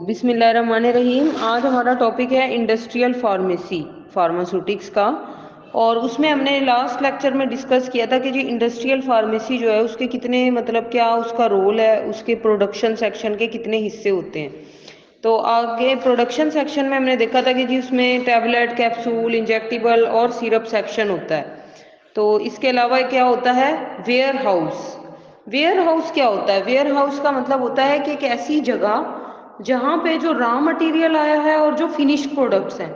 बिस्मिल्लाहिर्रहमानिर्रहीम। आज हमारा टॉपिक है इंडस्ट्रियल फार्मेसी, फार्मास्यूटिक्स का। और उसमें हमने लास्ट लेक्चर में डिस्कस किया था कि जी इंडस्ट्रियल फार्मेसी जो है उसके कितने मतलब क्या उसका रोल है, उसके प्रोडक्शन सेक्शन के कितने हिस्से होते हैं। तो आगे प्रोडक्शन सेक्शन में हमने देखा था कि जी उसमें टैबलेट, कैप्सूल, इंजेक्टेबल और सिरप सेक्शन होता है। तो इसके अलावा क्या होता है, वेयर हाउस। वेयर हाउस क्या होता है? वेयर हाउस का मतलब होता है कि एक ऐसी जगह जहाँ पे जो रॉ मटेरियल आया है और जो फिनिश्ड प्रोडक्ट्स हैं।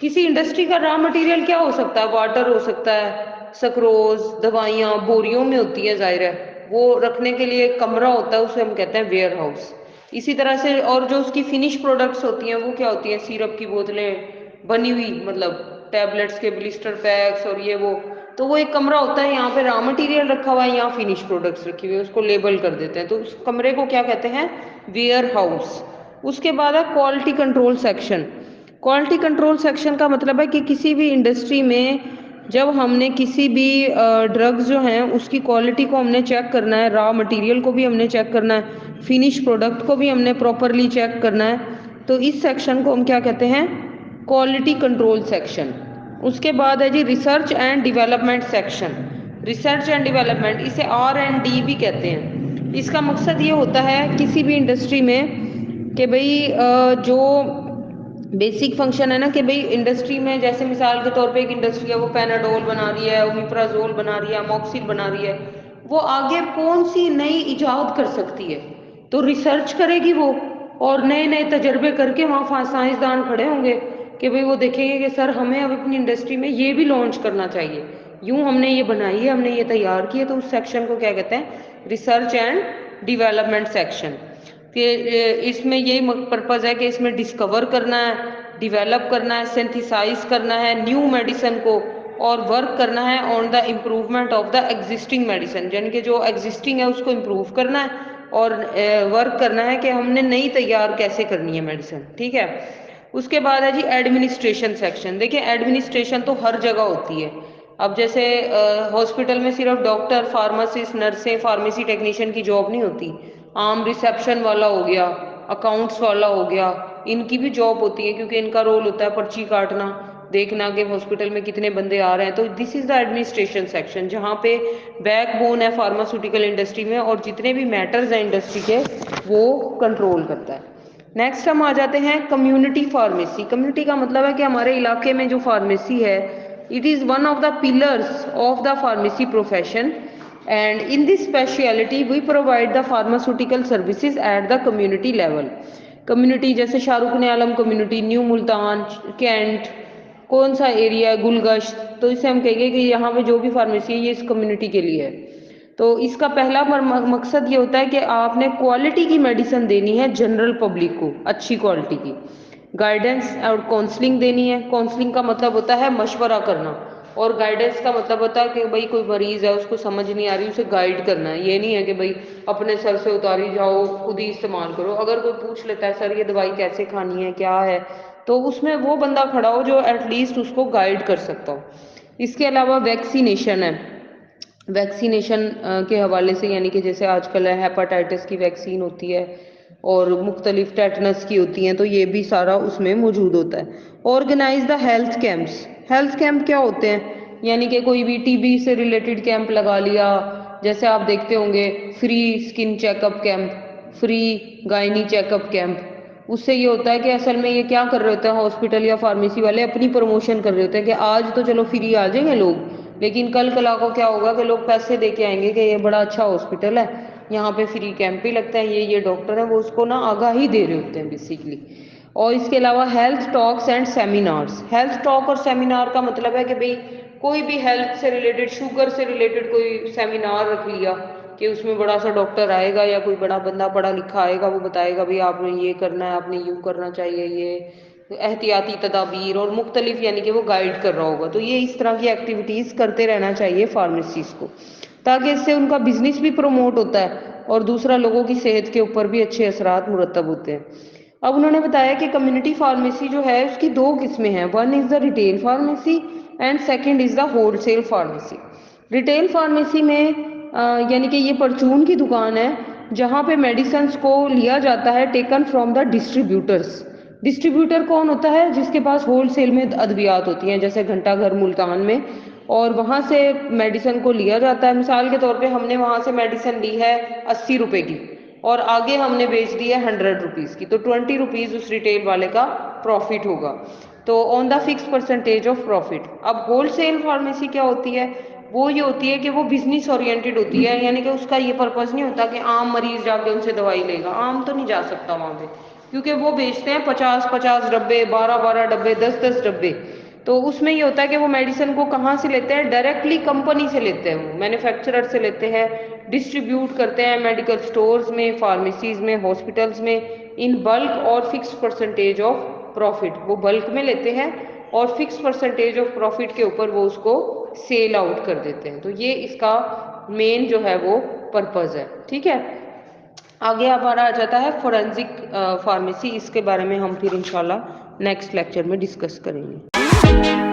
किसी इंडस्ट्री का रॉ मटेरियल क्या हो सकता है? वाटर हो सकता है, सक्रोज, दवाइयाँ बोरियों में होती है, जाहिर है वो रखने के लिए एक कमरा होता है, उसे हम कहते हैं वेयर हाउस। इसी तरह से और जो उसकी फिनिश प्रोडक्ट्स होती हैं वो क्या होती हैं? सिरप की बोतलें बनी हुई, मतलब टैबलेट्स के ब्लिस्टर पैक्स और ये वो। तो वो एक कमरा होता है, यहाँ पे रॉ मटेरियल रखा हुआ है, यहाँ फिनिश प्रोडक्ट्स रखी हुई है, उसको लेबल कर देते हैं। तो उस कमरे को क्या कहते हैं? Warehouse. उसके बाद है quality control section. Quality control section का मतलब है कि किसी भी इंडस्ट्री में जब हमने किसी भी ड्रग्स जो हैं उसकी क्वालिटी को हमने चेक करना है, रॉ मटेरियल को भी हमने चेक करना है, फिनिश प्रोडक्ट को भी हमने प्रॉपरली चेक करना है, तो इस सेक्शन को हम क्या कहते हैं? Quality control section. उसके बाद है जी research and development section. Research and development, इसे R&D भी कहते हैं। इसका मकसद ये होता है किसी भी इंडस्ट्री में कि भाई जो बेसिक फंक्शन है ना, कि भाई इंडस्ट्री में जैसे मिसाल के तौर पे एक इंडस्ट्री है, वो पैनाडोल बना रही है, ओमिप्राजोल बना रही है, अमोक्सिल बना रही है, वो आगे कौन सी नई इजाद कर सकती है? तो रिसर्च करेगी वो, और नए नए तजर्बे करके वहाँ साइंसदान खड़े होंगे कि भाई वो देखेंगे कि सर हमें अब अपनी इंडस्ट्री में ये भी लॉन्च करना चाहिए, यूं हमने ये बनाई है, हमने ये तैयार की है। तो उस सेक्शन को क्या कहते हैं? Research and development section. कि इसमें यही पर्पज़ है कि इसमें डिस्कवर करना है, डिवेलप करना है, सिंथेसाइज करना है न्यू मेडिसिन को, और वर्क करना है on the improvement of the existing medicine, यानी कि जो एग्जिस्टिंग है उसको इम्प्रूव करना है, और वर्क करना है कि हमने नई तैयार कैसे करनी है मेडिसिन। ठीक है। उसके बाद है जी एडमिनिस्ट्रेशन सेक्शन। देखिए एडमिनिस्ट्रेशन तो हर जगह होती है। अब जैसे हॉस्पिटल में सिर्फ डॉक्टर, फार्मासिस्ट, नर्सें, फार्मेसी टेक्नीशियन की जॉब नहीं होती। आम रिसेप्शन वाला हो गया, अकाउंट्स वाला हो गया, इनकी भी जॉब होती है, क्योंकि इनका रोल होता है पर्ची काटना, देखना कि हॉस्पिटल में कितने बंदे आ रहे हैं। तो this is the administration section, जहाँ पे बैकबोन है फार्मास्यूटिकल इंडस्ट्री में, और जितने भी मैटर्स हैं इंडस्ट्री के वो कंट्रोल करता है। नेक्स्ट हम आ जाते हैं कम्युनिटी फार्मेसी। कम्युनिटी का मतलब है कि हमारे इलाके में जो फार्मेसी है, it is one of the pillars of the pharmacy profession, and in this speciality we provide the pharmaceutical services at the community level. Community जैसे शाहरुख ने Alam community, new Multan, cantt, कौन सा एरिया है, गुलगश्त, तो इसे हम कहेंगे कि यहाँ पे जो भी फार्मेसी है ये इस कम्युनिटी के लिए है। तो इसका पहला मकसद ये होता है कि आपने क्वालिटी की मेडिसिन देनी है जनरल पब्लिक को, अच्छी क्वालिटी की। गाइडेंस और काउंसलिंग देनी है। काउंसलिंग का मतलब होता है मशवरा करना, और गाइडेंस का मतलब होता है कि भाई कोई मरीज है, उसको समझ नहीं आ रही, उसे गाइड करना है। ये नहीं है कि भाई अपने सर से उतारी जाओ, खुद ही इस्तेमाल करो। अगर कोई पूछ लेता है सर ये दवाई कैसे खानी है, क्या है, तो उसमें वो बंदा खड़ा हो जो एटलीस्ट उसको गाइड कर सकता हो। इसके अलावा वैक्सीनेशन है। वैक्सीनेशन के हवाले से, यानी कि जैसे आजकल है हेपाटाइटिस की वैक्सीन होती है, और मुख्तलिफ टेटनस की होती हैं, तो ये भी सारा उसमें मौजूद होता है। Organise the health camps. Health camp क्या होते हैं? यानी कि कोई भी टीबी से रिलेटेड कैंप लगा लिया, जैसे आप देखते होंगे free skin checkup camp, free gynae checkup camp. उससे ये होता है कि असल में ये क्या कर रहे होते हैं हॉस्पिटल या फार्मेसी वाले, अपनी प्रमोशन कर रहे होते हैं कि आज तो चलो फ्री आ जाएंगे लोग, लेकिन कल कला को क्या होगा कि लोग पैसे दे के आएंगे कि ये बड़ा अच्छा हॉस्पिटल है, यहाँ पे फ्री कैंप भी लगता है, ये डॉक्टर है, वो उसको ना आगाही दे रहे होते हैं बेसिकली। और इसके अलावा health talks and seminars. Health talk और सेमिनार का मतलब है कि भाई कोई भी हेल्थ से रिलेटेड, शुगर से रिलेटेड कोई सेमिनार रख लिया, कि उसमें बड़ा सा डॉक्टर आएगा या कोई बड़ा बंदा पढ़ा लिखा आएगा, वो बताएगा भाई आपने ये करना है, आपने यूँ करना चाहिए, ये एहतियाती तदाबीर और मुख्तलिफ, यानी कि वो गाइड कर रहा होगा। तो ये इस तरह की एक्टिविटीज़ करते रहना चाहिए फार्मेसिस्ट को, ताकि इससे उनका बिजनेस भी प्रमोट होता है, और दूसरा लोगों की सेहत के ऊपर भी अच्छे असरात मुरतब होते हैं। अब उन्होंने बताया कि कम्युनिटी फार्मेसी जो है उसकी दो किस्में हैं, one is the retail pharmacy and second is the wholesale pharmacy. Retail pharmacy में यानी कि ये परचून की दुकान है, जहाँ पे मेडिसिन को लिया जाता है taken from the distributors. Distributor कौन होता है? जिसके पास होलसेल में अद्वियात होती हैं, जैसे घंटाघर मुल्तान में, और वहाँ से मेडिसिन को लिया जाता है। मिसाल के तौर पे हमने वहाँ से मेडिसिन ली है 80 रुपए की और आगे हमने बेच दी है 100 रुपीज़ की, तो 20 रुपीज़ उस रिटेल वाले का प्रॉफिट होगा, तो on the fix percentage of profit. अब होलसेल फार्मेसी क्या होती है? वो ये होती है कि वो बिजनेस ओरिएंटेड होती है, यानी कि उसका ये पर्पस नहीं होता कि आम मरीज जाके उनसे दवाई लेगा, आम तो नहीं जा सकता वहाँ पे, क्योंकि वो बेचते हैं 50-50 डब्बे, 12-12 डब्बे, 10-10 डब्बे। तो उसमें ये होता है कि वो मेडिसिन को कहाँ से लेते हैं? डायरेक्टली कंपनी से लेते हैं, वो मैन्युफैक्चरर से लेते हैं, डिस्ट्रीब्यूट करते हैं मेडिकल स्टोर्स में, फार्मेसीज में, हॉस्पिटल्स में, इन बल्क और फिक्स परसेंटेज ऑफ प्रॉफिट। वो बल्क में लेते हैं और फिक्स परसेंटेज ऑफ प्रॉफिट के ऊपर वो उसको सेल आउट कर देते हैं। तो ये इसका मेन जो है वो पर्पज है। ठीक है, आगे हमारा आ जाता है फोरेंसिक फार्मेसी। इसके बारे में हम फिर इंशाल्लाह नेक्स्ट लेक्चर में डिस्कस करेंगे।